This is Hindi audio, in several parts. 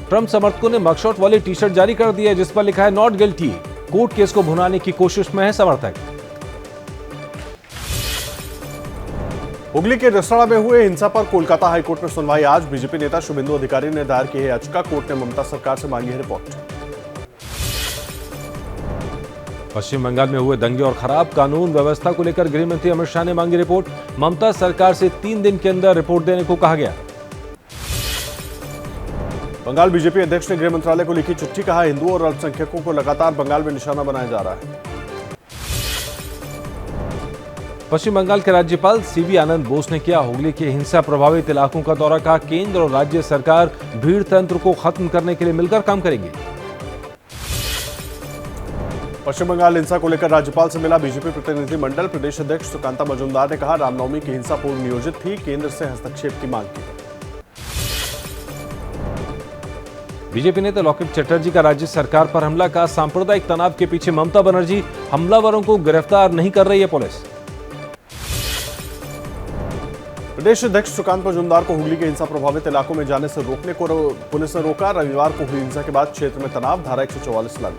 ट्रंप समर्थकों ने मगशॉट वाली टी शर्ट जारी कर दी है जिस पर लिखा है नॉट गिल्टी। कोर्ट केस को भुनाने की कोशिश में है समर्थक। हुगली के रिसड़ा में हुए हिंसा पर कोलकाता हाईकोर्ट में सुनवाई आज। बीजेपी नेता शुभेंदु अधिकारी ने दायर की है याचिका। कोर्ट ने ममता सरकार से मांगी है रिपोर्ट। पश्चिम बंगाल में हुए दंगे और खराब कानून व्यवस्था को लेकर गृह मंत्री अमित शाह ने मांगी रिपोर्ट। ममता सरकार से 3 दिन के अंदर रिपोर्ट देने को कहा गया। बंगाल बीजेपी अध्यक्ष ने गृह मंत्रालय को लिखी चिट्ठी। कहा, हिंदुओं और अल्पसंख्यकों को लगातार बंगाल में निशाना बनाया जा रहा है। पश्चिम बंगाल के राज्यपाल सीवी आनंद बोस ने किया हुगली के हिंसा प्रभावित इलाकों का दौरा। कहा, केंद्र और राज्य सरकार भीड़ तंत्र को खत्म करने के लिए मिलकर काम करेंगे। पश्चिम बंगाल हिंसा को लेकर राज्यपाल से मिला बीजेपी प्रतिनिधि मंडल। प्रदेश अध्यक्ष सुकांता मजूमदार ने कहा, रामनवमी की हिंसा पूर्व नियोजित थी, केंद्र से हस्तक्षेप की मांग की। बीजेपी नेता लॉकेट चटर्जी का राज्य सरकार पर हमला। का सांप्रदायिक तनाव के पीछे ममता बनर्जी, हमलावरों को गिरफ्तार नहीं कर रही है पुलिस। प्रदेश अध्यक्ष सुकांत मजूमदार को हुगली के हिंसा प्रभावित इलाकों में जाने से रोकने को पुलिस ने रोका। रविवार को हुई हिंसा के बाद क्षेत्र में तनाव, धारा 144 लागू।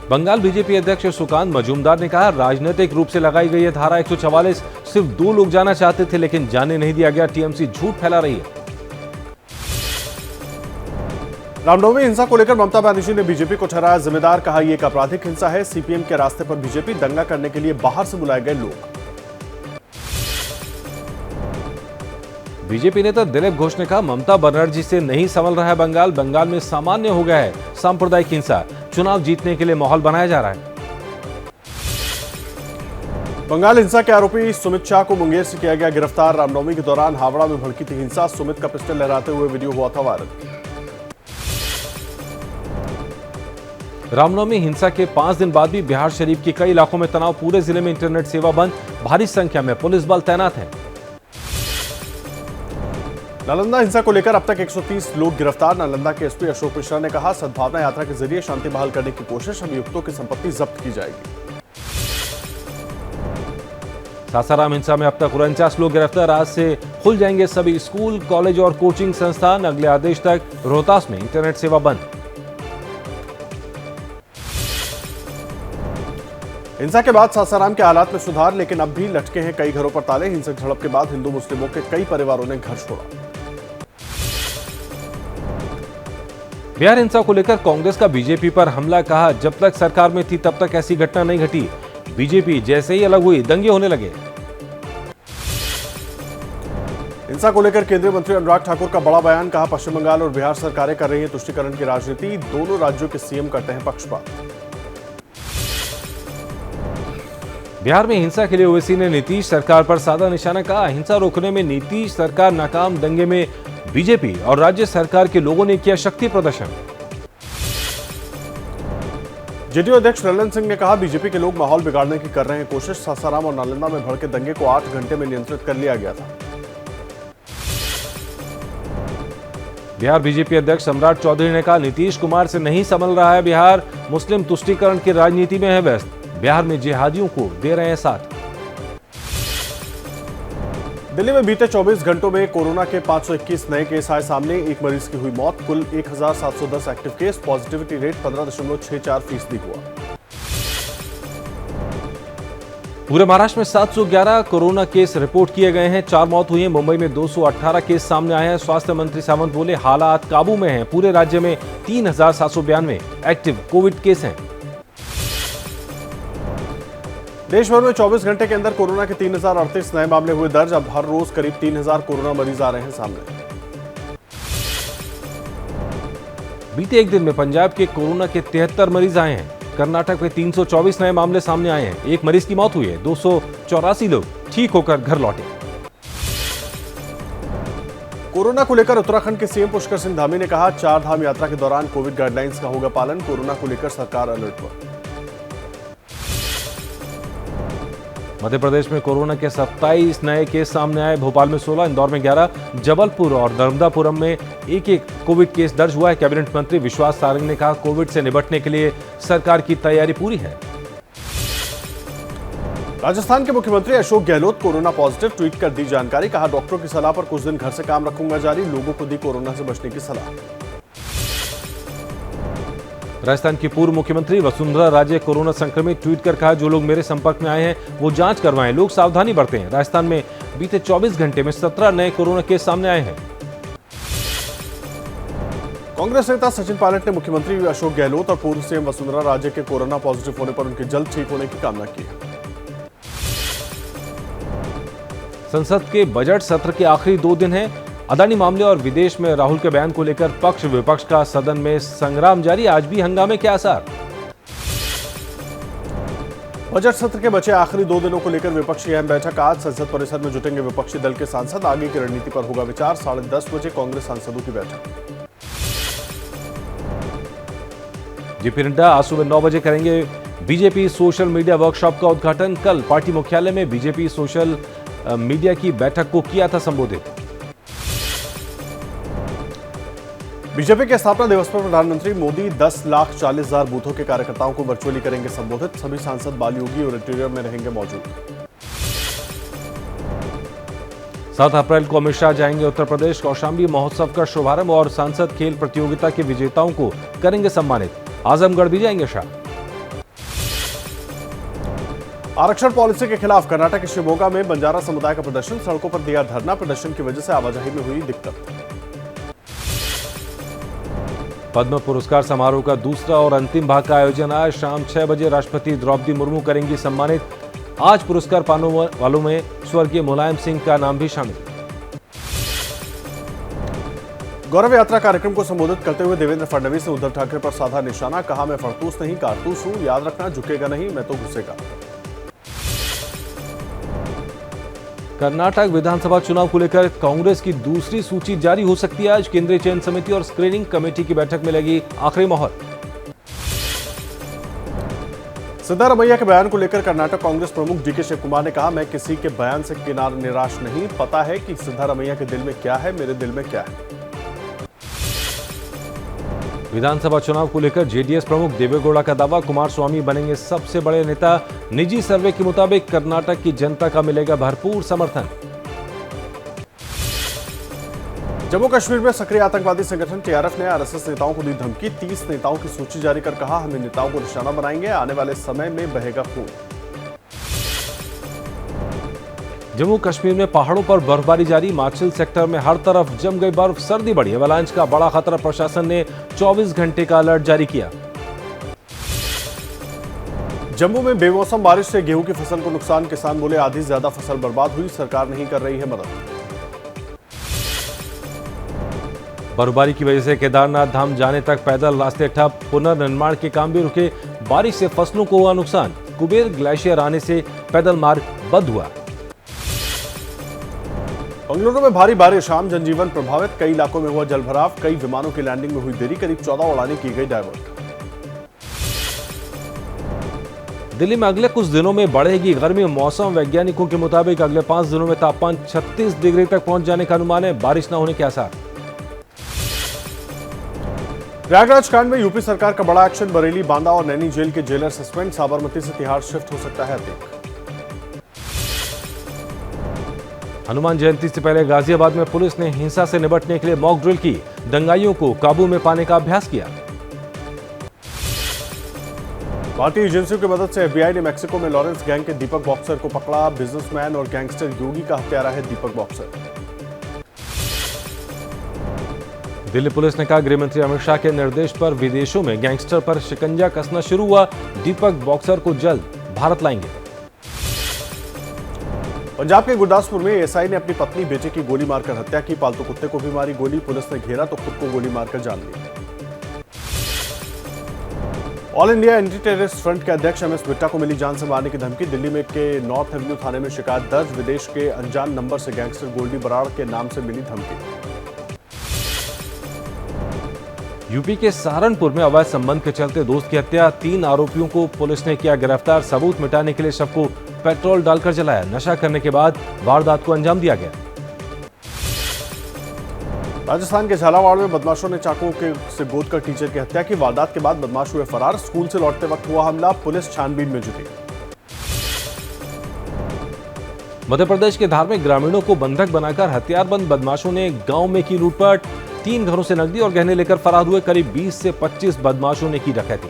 बंगाल बीजेपी अध्यक्ष सुकांत मजूमदार ने कहा, राजनीतिक रूप से लगाई गई है धारा 144। सिर्फ 2 लोग जाना चाहते थे लेकिन जाने नहीं दिया गया। टीएमसी झूठ फैला रही है। रामनवमी हिंसा को लेकर ममता बनर्जी ने बीजेपी को ठहराया जिम्मेदार। कहा, यह एक आपराधिक हिंसा है। सीपीएम के रास्ते पर बीजेपी, दंगा करने के लिए बाहर से बुलाए गए लोग। बीजेपी नेता दिलीप घोष ने कहा, ममता बनर्जी से नहीं संभल रहा है बंगाल। बंगाल में सामान्य हो गया है सांप्रदायिक हिंसा। चुनाव जीतने के लिए माहौल बनाया जा रहा है। बंगाल हिंसा के आरोपी सुमित शाह को मुंगेर से किया गया गिरफ्तार। रामनवमी के दौरान हावड़ा में भड़की थी हिंसा। सुमित का पिस्टल लहराते हुए वीडियो हुआ था वायरल। रामनवमी हिंसा के 5 दिन बाद भी बिहार शरीफ के कई इलाकों में तनाव। पूरे जिले में इंटरनेट सेवा बंद। भारी संख्या में पुलिस बल तैनात है। नालंदा हिंसा को लेकर अब तक 130 लोग गिरफ्तार। नालंदा के एसपी अशोक मिश्रा ने कहा, सद्भावना यात्रा के जरिए शांति बहाल करने की कोशिश। अभियुक्तों की संपत्ति जब्त की जाएगी। सासाराम हिंसा में अब तक 49 लोग गिरफ्तार। आज से खुल जाएंगे सभी स्कूल, कॉलेज और कोचिंग संस्थान। अगले आदेश तक रोहतास में इंटरनेट सेवा बंद। हिंसा के बाद सासाराम के हालात में सुधार, लेकिन अब भी लटके हैं कई घरों पर ताले। हिंसक झड़प के बाद हिंदू मुस्लिमों के कई परिवारों ने घर छोड़ा। बिहार हिंसा को लेकर कांग्रेस का बीजेपी पर हमला। कहा, जब तक सरकार में थी तब तक ऐसी घटना नहीं घटी। बीजेपी जैसे ही अलग हुई दंगे होने लगे। हिंसा को लेकर केंद्रीय मंत्री अनुराग ठाकुर का बड़ा बयान। कहा, पश्चिम बंगाल और बिहार सरकारें कर रही हैं तुष्टीकरण की राजनीति। दोनों राज्यों के सीएम करते हैं पक्षपात। बिहार में हिंसा के लिए ओवैसी ने नीतीश सरकार पर साधा निशाना। कहा, हिंसा रोकने में नीतीश सरकार नाकाम। दंगे में बीजेपी और राज्य सरकार के लोगों ने किया शक्ति प्रदर्शन। जेडीयू अध्यक्ष ललन सिंह ने कहा, बीजेपी के लोग माहौल बिगाड़ने की कर रहे हैं कोशिश। सासाराम और नालंदा में भड़के दंगे को 8 घंटे में नियंत्रित कर लिया गया था। बिहार बीजेपी अध्यक्ष सम्राट चौधरी ने कहा, नीतीश कुमार से नहीं संभल रहा है बिहार। मुस्लिम तुष्टीकरण की राजनीति में है व्यस्त। बिहार में जिहादियों को दे रहे हैं साथ। दिल्ली में बीते 24 घंटों में कोरोना के 521 नए केस आए सामने। एक मरीज की हुई मौत। कुल 1710 एक्टिव केस। पॉजिटिविटी रेट 15.64% हुआ। पूरे महाराष्ट्र में 711 कोरोना केस रिपोर्ट किए गए हैं। 4 मौत हुई है। मुंबई में 218 केस सामने आए हैं। स्वास्थ्य मंत्री सावंत बोले, हालात काबू में हैं। पूरे राज्य में 3792 एक्टिव कोविड केस हैं। देश भर में 24 घंटे के अंदर कोरोना के 3038 नए मामले हुए दर्ज। अब हर रोज करीब 3000 कोरोना मरीज आ रहे हैं सामने। बीते एक दिन में पंजाब के कोरोना के 73 मरीज आए हैं। कर्नाटक में 324 नए मामले सामने आए हैं। एक मरीज की मौत हुई है। 284 लोग ठीक होकर घर लौटे। कोरोना को लेकर उत्तराखंड के सीएम पुष्कर सिंह धामी ने कहा, 4 धाम यात्रा के दौरान कोविड गाइडलाइंस का होगा पालन। कोरोना को लेकर सरकार अलर्ट पर। मध्य प्रदेश में कोरोना के 27 नए केस सामने आए। भोपाल में 16, इंदौर में 11, जबलपुर और नर्मदापुरम में एक कोविड केस दर्ज हुआ है। कैबिनेट मंत्री विश्वास सारंग ने कहा, कोविड से निपटने के लिए सरकार की तैयारी पूरी है। राजस्थान के मुख्यमंत्री Ashok Gehlot corona positive, tweet कर दी जानकारी। कहा, डॉक्टरों की सलाह पर कुछ दिन घर से काम रखूंगा जारी, लोगों को दी कोरोना से बचने की सलाह। राजस्थान की पूर्व मुख्यमंत्री वसुंधरा राजे कोरोना संक्रमित, ट्वीट कर कहा, जो लोग मेरे संपर्क में आए हैं वो जांच करवाएं, लोग सावधानी बरतें। राजस्थान में बीते 24 घंटे में 17 नए कोरोना केस सामने आए हैं। कांग्रेस नेता सचिन पायलट ने मुख्यमंत्री अशोक गहलोत और पूर्व सीएम वसुंधरा राजे के कोरोना पॉजिटिव होने पर उनके जल्द ठीक होने की कामना की है। संसद के बजट सत्र के आखिरी 2 दिन हैं। अदानी मामले और विदेश में राहुल के बयान को लेकर पक्ष विपक्ष का सदन में संग्राम जारी। आज भी हंगामे के आसार। बजट सत्र के बचे आखिरी 2 दिनों को लेकर विपक्ष की अहम बैठक। आज संसद परिसर में जुटेंगे विपक्षी दल के सांसद, आगे की रणनीति पर होगा विचार। 10:30 बजे कांग्रेस सांसदों की बैठक। जेपी नड्डा आज सुबह 9 बजे करेंगे बीजेपी सोशल मीडिया वर्कशॉप का उद्घाटन। कल पार्टी मुख्यालय में बीजेपी सोशल मीडिया की बैठक को किया था संबोधित। बीजेपी के स्थापना दिवस पर प्रधानमंत्री मोदी 10,40,000 बूथों के कार्यकर्ताओं को वर्चुअली करेंगे संबोधित। सभी सांसद बाल योगी ऑडिटोरियम में रहेंगे मौजूद। 7 अप्रैल को अमित शाह जाएंगे उत्तर प्रदेश। कौशाम्बी महोत्सव का शुभारंभ और सांसद खेल प्रतियोगिता के विजेताओं को करेंगे सम्मानित। आजमगढ़ भी जाएंगे शाह। आरक्षण पॉलिसी के खिलाफ कर्नाटक के शिवमोगा में बंजारा समुदाय का प्रदर्शन, सड़कों पर दिया धरना। प्रदर्शन की वजह से आवाजाही में हुई दिक्कत। पद्म पुरस्कार समारोह का दूसरा और अंतिम भाग का आयोजन आज शाम 6 बजे राष्ट्रपति द्रौपदी मुर्मू करेंगी सम्मानित। आज पुरस्कार पाने वालों में स्वर्गीय मुलायम सिंह का नाम भी शामिल। गौरव यात्रा कार्यक्रम को संबोधित करते हुए देवेंद्र फडणवीस ने उद्धव ठाकरे पर साधा निशाना। कहा, मैं फड़तूस नहीं कारतूस हूं, याद रखना झुकेगा नहीं, मैं तो घुसेगा। कर्नाटक विधानसभा चुनाव को लेकर कांग्रेस की दूसरी सूची जारी हो सकती है। आज केंद्रीय चयन समिति और स्क्रीनिंग कमेटी की बैठक में लगी आखिरी मोहर। सिद्धारमैया के बयान को लेकर कर्नाटक कांग्रेस प्रमुख डीके शिव कुमार ने कहा, मैं किसी के बयान से निराश नहीं, पता है कि सिद्धारमैया के दिल में क्या है, मेरे दिल में क्या है। विधानसभा चुनाव को लेकर जेडीएस प्रमुख देवेगौड़ा का दावा, कुमारस्वामी बनेंगे सबसे बड़े नेता। निजी सर्वे के मुताबिक कर्नाटक की जनता का मिलेगा भरपूर समर्थन। जम्मू कश्मीर में सक्रिय आतंकवादी संगठन टीआरएफ ने आरएसएस नेताओं को दी धमकी। 30 नेताओं की सूची जारी कर कहा, हम इन नेताओं को निशाना बनाएंगे, आने वाले समय में बहेगा खून। जम्मू कश्मीर में पहाड़ों पर बर्फबारी जारी। माचिल सेक्टर में हर तरफ जम गई बर्फ, सर्दी बढ़ी। एवलांच का बड़ा खतरा, प्रशासन ने 24 घंटे का अलर्ट जारी किया। जम्मू में बेमौसम बारिश से गेहूं की फसल को नुकसान, किसान बोले आधी से ज्यादा फसल बर्बाद हुई, सरकार नहीं कर रही है मदद। बर्फबारी की वजह से केदारनाथ धाम जाने तक पैदल रास्ते ठप, पुनर्निर्माण के काम भी रुके। बारिश से फसलों को हुआ नुकसान। कुबेर ग्लेशियर आने से पैदल मार्ग बंद हुआ। बंगलुरु में भारी बारिश, आम जनजीवन प्रभावित। कई इलाकों में हुआ जलभराव, कई विमानों की लैंडिंग में हुई देरी, करीब 14 उड़ानें की गई डायवर्ट। दिल्ली में अगले कुछ दिनों में बढ़ेगी गर्मी। मौसम वैज्ञानिकों के मुताबिक अगले 5 दिनों में तापमान 36 डिग्री तक पहुंच जाने का अनुमान है। बारिश न होने के आसार। प्रयागराज कांड में यूपी सरकार का बड़ा एक्शन, बरेली, बांदा और नैनी जेल के जेलर सस्पेंड। साबरमती से तिहाड़ शिफ्ट हो सकता है अतीक। हनुमान जयंती से पहले गाजियाबाद में पुलिस ने हिंसा से निपटने के लिए मॉक ड्रिल की। दंगाइयों को काबू में पाने का अभ्यास किया। भारतीय एजेंसियों की मदद से एफबीआई ने मेक्सिको में लॉरेंस गैंग के दीपक बॉक्सर को पकड़ा। बिजनेसमैन और गैंगस्टर योगी का हत्यारा है दीपक बॉक्सर। दिल्ली पुलिस ने कहा, गृहमंत्री अमित शाह के निर्देश पर विदेशों में गैंगस्टर पर शिकंजा कसना शुरू हुआ। दीपक बॉक्सर को जल्द भारत लाएंगे। पंजाब के गुरदासपुर में एएसआई ने अपनी पत्नी बेटे की गोली मारकर हत्या की। पालतू कुत्ते को भी मारी गोली। पुलिस ने घेरा तो खुद को गोली मारकर जान ली। All India anti terrorist front के अध्यक्ष एमएस बिट्टा को मिली जान से मारने की धमकी। दिल्ली में के नॉर्थ एवेन्यू थाने में शिकायत दर्ज। विदेश के अनजान नंबर से गैंगस्टर गोल्डी बराड़ के नाम से मिली धमकी। यूपी के सहारनपुर में अवैध संबंध के चलते दोस्त की हत्या। 3 आरोपियों को पुलिस ने किया गिरफ्तार। सबूत मिटाने के लिए शव को पेट्रोल डालकर जलाया। नशा करने के बाद वारदात को अंजाम दिया गया। राजस्थान के झालावाड़ में बदमाशों ने चाकू से गोदकर टीचर की हत्या की। वारदात के बाद बदमाश हुए फरार। स्कूल से लौटते वक्त हुआ हमला। पुलिस छानबीन में जुटी। मध्य प्रदेश के धार में ग्रामीणों को बंधक बनाकर हथियारबंद बदमाशों ने गांव में की लूटपाट। 3 घरों से नकदी और गहने लेकर फरार हुए करीब 20 से 25 बदमाशों ने की डकैती।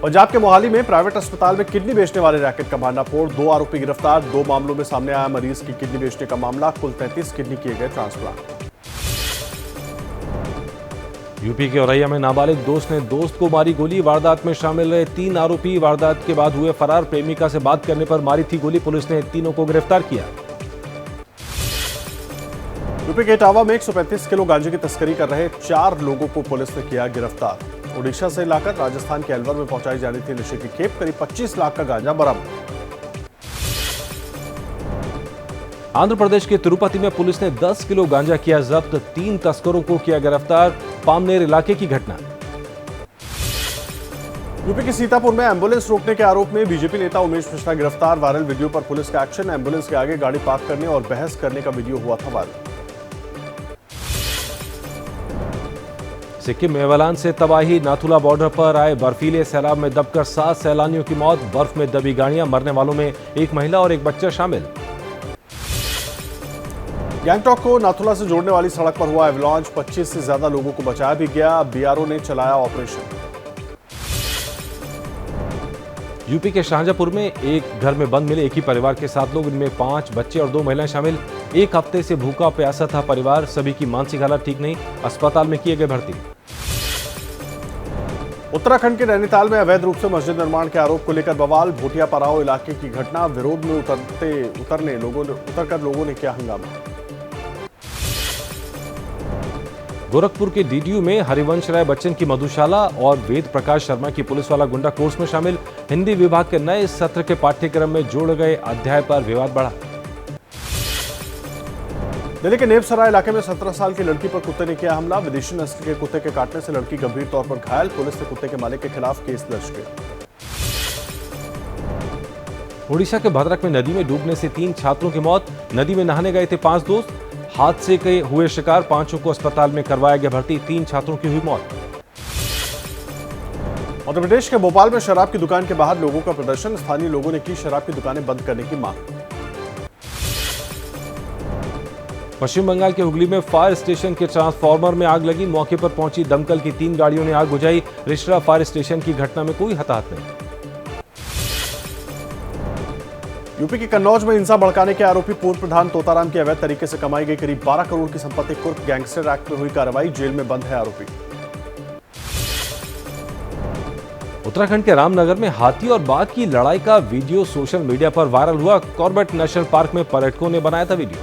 पंजाब के मोहाली में प्राइवेट अस्पताल में किडनी बेचने वाले रैकेट का भांडाफोड़, 2 आरोपी गिरफ्तार। 2 मामलों में सामने आया मरीज की किडनी बेचने का मामला। कुल 33 किडनी किए गए ट्रांसप्लांट। यूपी के औरैया में नाबालिग दोस्त ने दोस्त को मारी गोली। वारदात में शामिल रहे 3 आरोपी वारदात के बाद हुए फरार। प्रेमिका से बात करने पर मारी थी गोली। पुलिस ने तीनों को गिरफ्तार किया। यूपी के इटावा में 135 किलो गांजे की तस्करी कर रहे 4 लोगों को पुलिस ने किया गिरफ्तार। ओडिशा से लाकर राजस्थान के अलवर में पहुंचाई जानी थी नशे की खेप। करीब 25 लाख का गांजा बरामद। आंध्र प्रदेश के तिरुपति में पुलिस ने 10 किलो गांजा किया जब्त। 3 तस्करों को किया गिरफ्तार। पामनेर इलाके की घटना। यूपी के सीतापुर में एम्बुलेंस रोकने के आरोप में बीजेपी नेता उमेश मिश्रा गिरफ्तार। वायरल वीडियो पर पुलिस का एक्शन। एम्बुलेंस के आगे गाड़ी पार्क करने और बहस करने का वीडियो हुआ था वायरल। सिक्किम में एवलांच से तबाही। नाथुला बॉर्डर पर आए बर्फीले सैलाब में दबकर 7 सैलानियों की मौत। बर्फ में दबी गाड़ियां। मरने वालों में एक महिला और एक बच्चा शामिल। गैंगटॉक को नाथुला से जोड़ने वाली सड़क पर हुआ एवलांच। 25 से ज्यादा लोगों को बचाया भी गया। बीआरओ ने चलाया ऑपरेशन। यूपी के शाहजहांपुर में एक घर में बंद मिले एक ही परिवार के 7 लोग। इनमें 5 बच्चे और 2 महिलाएं शामिल। 1 हफ्ते से भूखा प्यासा था परिवार। सभी की मानसिक हालत ठीक नहीं। अस्पताल में किए गए भर्ती। उत्तराखंड के नैनीताल में अवैध रूप से मस्जिद निर्माण के आरोप को लेकर बवाल। भोटिया पराओ इलाके की घटना। विरोध में उतरकर लोगों ने किया हंगामा। गोरखपुर के डीडीयू में हरिवंश राय बच्चन की मधुशाला और वेद प्रकाश शर्मा की पुलिस वाला गुंडा कोर्स में शामिल। हिंदी विभाग के नए सत्र के पाठ्यक्रम में जोड़े गए अध्याय पर विवाद बढ़ा। दिल्ली के नेपसराय इलाके में 17 साल की लड़की पर कुत्ते ने किया हमला। विदेशी नस्ल के कुत्ते के काटने से लड़की गंभीर तौर पर घायल। पुलिस ने कुत्ते के मालिक के खिलाफ केस दर्ज किया। ओडिशा के भद्रक में नदी में डूबने से 3 छात्रों की मौत। नदी में नहाने गए थे 5 दोस्त। हादसे के हुए शिकार। 5 को अस्पताल में करवाया गया भर्ती। 3 छात्रों की हुई मौत। मध्य प्रदेश के भोपाल में शराब की दुकान के बाहर लोगों का प्रदर्शन। स्थानीय लोगों ने की शराब की दुकानें बंद करने की मांग। पश्चिम बंगाल के हुगली में फायर स्टेशन के ट्रांसफार्मर में आग लगी। मौके पर पहुंची दमकल की 3 गाड़ियों ने आग बुझाई। रिश्रा फायर स्टेशन की घटना में कोई हताहत नहीं। यूपी के कन्नौज में हिंसा भड़काने के आरोपी पूर्व प्रधान तोताराम की अवैध तरीके से कमाई गई करीब 12 करोड़ की संपत्ति कुर्क। गैंगस्टर एक्ट में हुई कार्रवाई। जेल में बंद है आरोपी। उत्तराखंड के रामनगर में हाथी और बाघ की लड़ाई का वीडियो सोशल मीडिया पर वायरल हुआ। कॉर्बेट नेशनल पार्क में पर्यटकों ने बनाया था वीडियो।